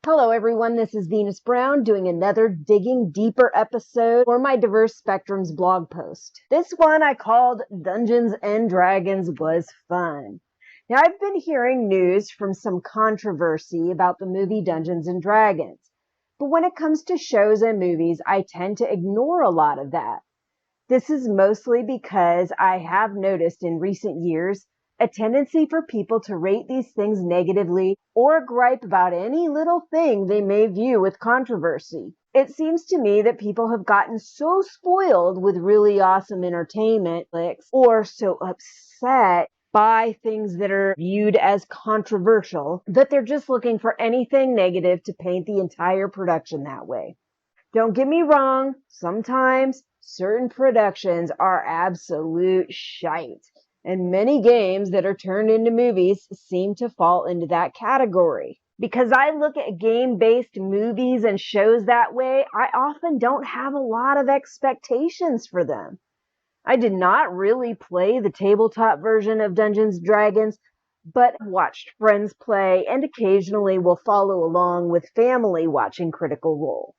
Hello everyone, this is Venus Brown doing another Digging Deeper episode for my Diverse Spectrums blog post. This one I called Dungeons and Dragons Was Fun. Now I've been hearing news from some controversy about the movie Dungeons and Dragons, but when it comes to shows and movies, I tend to ignore a lot of that. This is mostly because I have noticed in recent years a tendency for people to rate these things negatively or gripe about any little thing they may view with controversy. It seems to me that people have gotten so spoiled with really awesome entertainment flicks or so upset by things that are viewed as controversial that they're just looking for anything negative to paint the entire production that way. Don't get me wrong, sometimes certain productions are absolute shite. And many games that are turned into movies seem to fall into that category. Because I look at game-based movies and shows that way, I often don't have a lot of expectations for them. I did not really play the tabletop version of Dungeons & Dragons, but watched friends play and occasionally will follow along with family watching Critical Role.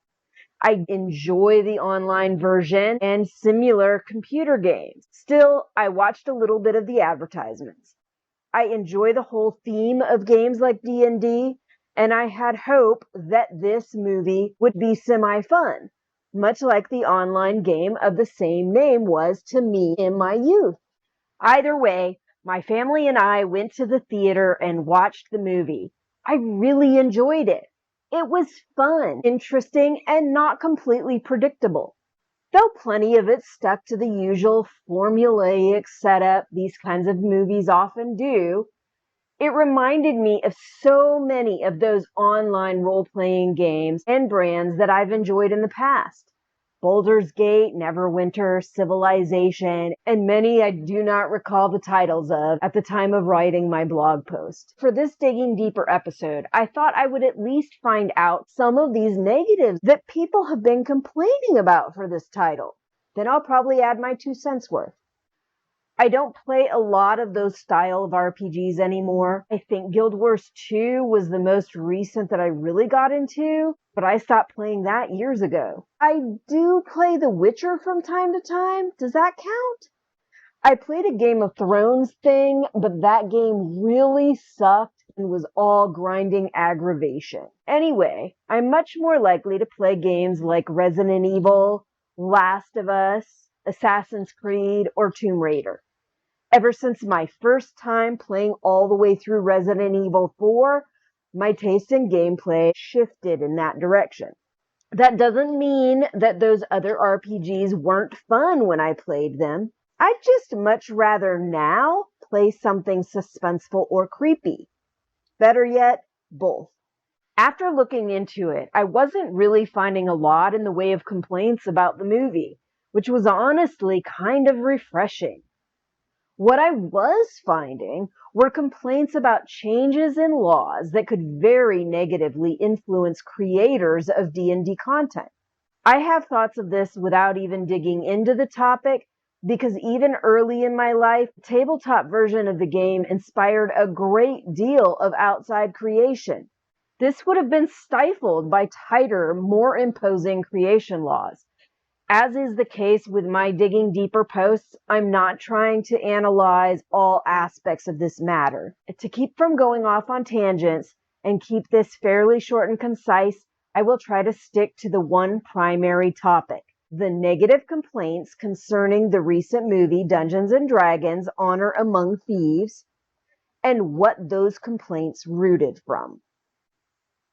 I enjoy the online version and similar computer games. Still, I watched a little bit of the advertisements. I enjoy the whole theme of games like D&D, and I had hope that this movie would be semi-fun, much like the online game of the same name was to me in my youth. Either way, my family and I went to the theater and watched the movie. I really enjoyed it. It was fun, interesting, and not completely predictable. Though plenty of it stuck to the usual formulaic setup these kinds of movies often do, it reminded me of so many of those online role-playing games and brands that I've enjoyed in the past. Baldur's Gate, Neverwinter, Civilization, and many I do not recall the titles of at the time of writing my blog post. For this Digging Deeper episode, I thought I would at least find out some of these negatives that people have been complaining about for this title. Then I'll probably add my 2 cents worth. I don't play a lot of those style of RPGs anymore. I think Guild Wars 2 was the most recent that I really got into, but I stopped playing that years ago. I do play The Witcher from time to time. Does that count? I played a Game of Thrones thing, but that game really sucked and was all grinding aggravation. Anyway, I'm much more likely to play games like Resident Evil, Last of Us, Assassin's Creed, or Tomb Raider. Ever since my first time playing all the way through Resident Evil 4, my taste in gameplay shifted in that direction. That doesn't mean that those other RPGs weren't fun when I played them. I'd just much rather now play something suspenseful or creepy. Better yet, both. After looking into it, I wasn't really finding a lot in the way of complaints about the movie, which was honestly kind of refreshing. What I was finding were complaints about changes in laws that could very negatively influence creators of D&D content. I have thoughts of this without even digging into the topic, because even early in my life, the tabletop version of the game inspired a great deal of outside creation. This would have been stifled by tighter, more imposing creation laws. As is the case with my Digging Deeper posts, I'm not trying to analyze all aspects of this matter. To keep from going off on tangents and keep this fairly short and concise, I will try to stick to the one primary topic: the negative complaints concerning the recent movie Dungeons and Dragons: Honor Among Thieves, and what those complaints rooted from.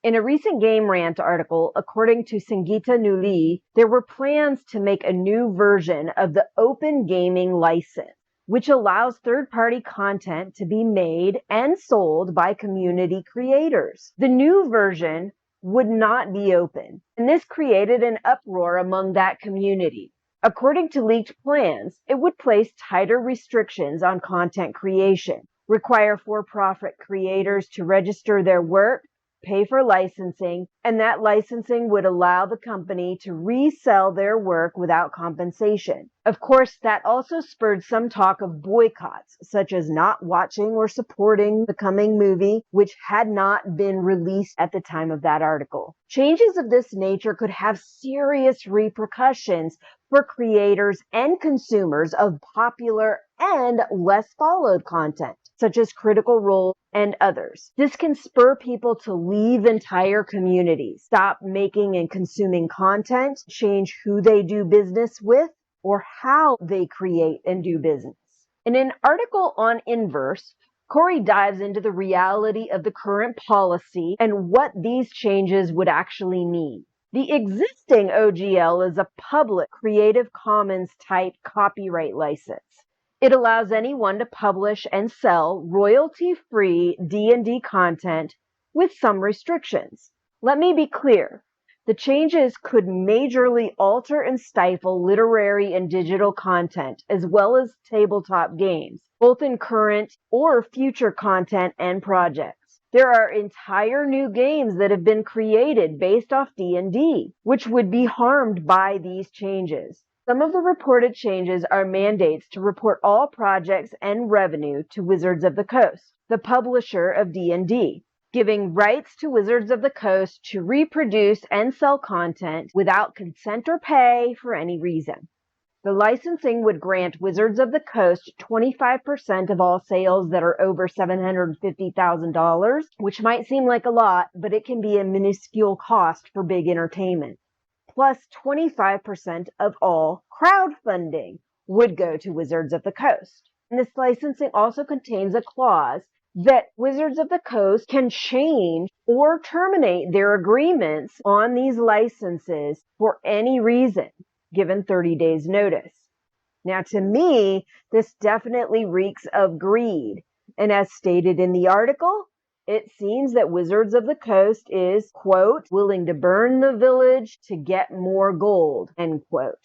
In a recent Game Rant article, according to Sangeeta Nuli, there were plans to make a new version of the Open Gaming License, which allows third-party content to be made and sold by community creators. The new version would not be open, and this created an uproar among that community. According to leaked plans, it would place tighter restrictions on content creation, require for-profit creators to register their work, pay for licensing, and that licensing would allow the company to resell their work without compensation. Of course, that also spurred some talk of boycotts, such as not watching or supporting the coming movie, which had not been released at the time of that article. Changes of this nature could have serious repercussions for creators and consumers of popular and less followed content, such as Critical Role and others. This can spur people to leave entire communities, stop making and consuming content, change who they do business with, or how they create and do business. In an article on Inverse, Corey dives into the reality of the current policy and what these changes would actually mean. The existing OGL is a public Creative Commons type copyright license. It allows anyone to publish and sell royalty-free D&D content with some restrictions. Let me be clear. The changes could majorly alter and stifle literary and digital content, as well as tabletop games, both in current or future content and projects. There are entire new games that have been created based off D&D, which would be harmed by these changes. Some of the reported changes are mandates to report all projects and revenue to Wizards of the Coast, the publisher of D&D, giving rights to Wizards of the Coast to reproduce and sell content without consent or pay for any reason. The licensing would grant Wizards of the Coast 25% of all sales that are over $750,000, which might seem like a lot, but it can be a minuscule cost for big entertainment. Plus 25% of all crowdfunding would go to Wizards of the Coast. And this licensing also contains a clause that Wizards of the Coast can change or terminate their agreements on these licenses for any reason, given 30 days notice. Now, to me, this definitely reeks of greed. And as stated in the article, it seems that Wizards of the Coast is, quote, willing to burn the village to get more gold, end quote.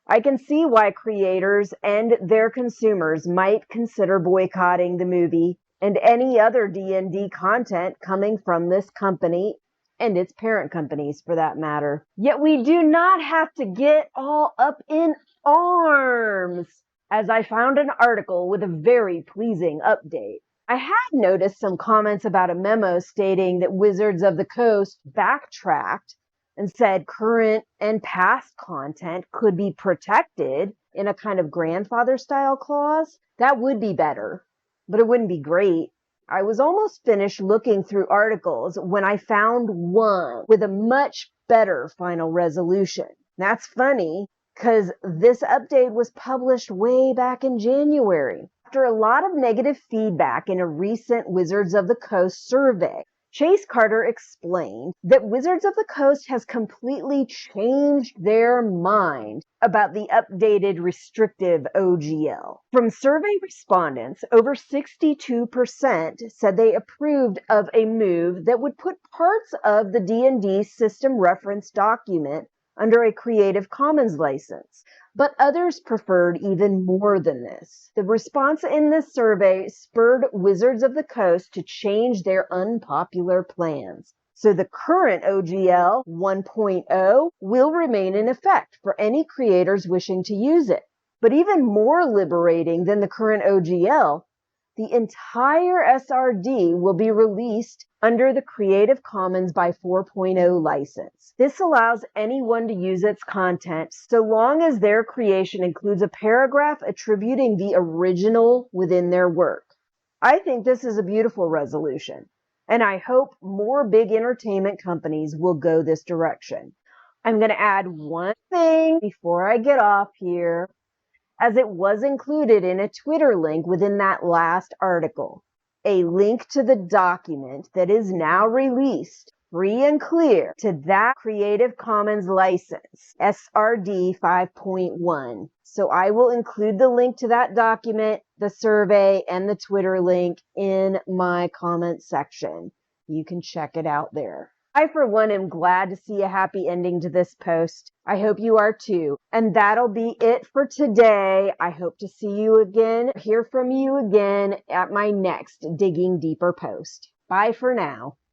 I can see why creators and their consumers might consider boycotting the movie and any other D&D content coming from this company and its parent companies for that matter. Yet we do not have to get all up in arms, as I found an article with a very pleasing update. I had noticed some comments about a memo stating that Wizards of the Coast backtracked and said current and past content could be protected in a kind of grandfather style clause. That would be better, but it wouldn't be great. I was almost finished looking through articles when I found one with a much better final resolution. That's funny because this update was published way back in January. After a lot of negative feedback in a recent Wizards of the Coast survey, Chase Carter explained that Wizards of the Coast has completely changed their mind about the updated restrictive OGL. From survey respondents, over 62% said they approved of a move that would put parts of the D&D system reference document under a Creative Commons license, but others preferred even more than this. The response in this survey spurred Wizards of the Coast to change their unpopular plans. So the current OGL 1.0 will remain in effect for any creators wishing to use it. But even more liberating than the current OGL, the entire SRD will be released under the Creative Commons by 4.0 license. This allows anyone to use its content so long as their creation includes a paragraph attributing the original within their work. I think this is a beautiful resolution, and I hope more big entertainment companies will go this direction. I'm going to add one thing before I get off here, as it was included in a Twitter link within that last article. A link to the document that is now released, free and clear, to that Creative Commons license, SRD 5.1. So I will include the link to that document, the survey, and the Twitter link in my comment section. You can check it out there. I, for one, am glad to see a happy ending to this post. I hope you are too. And that'll be it for today. I hope to see you again, hear from you again at my next Digging Deeper post. Bye for now.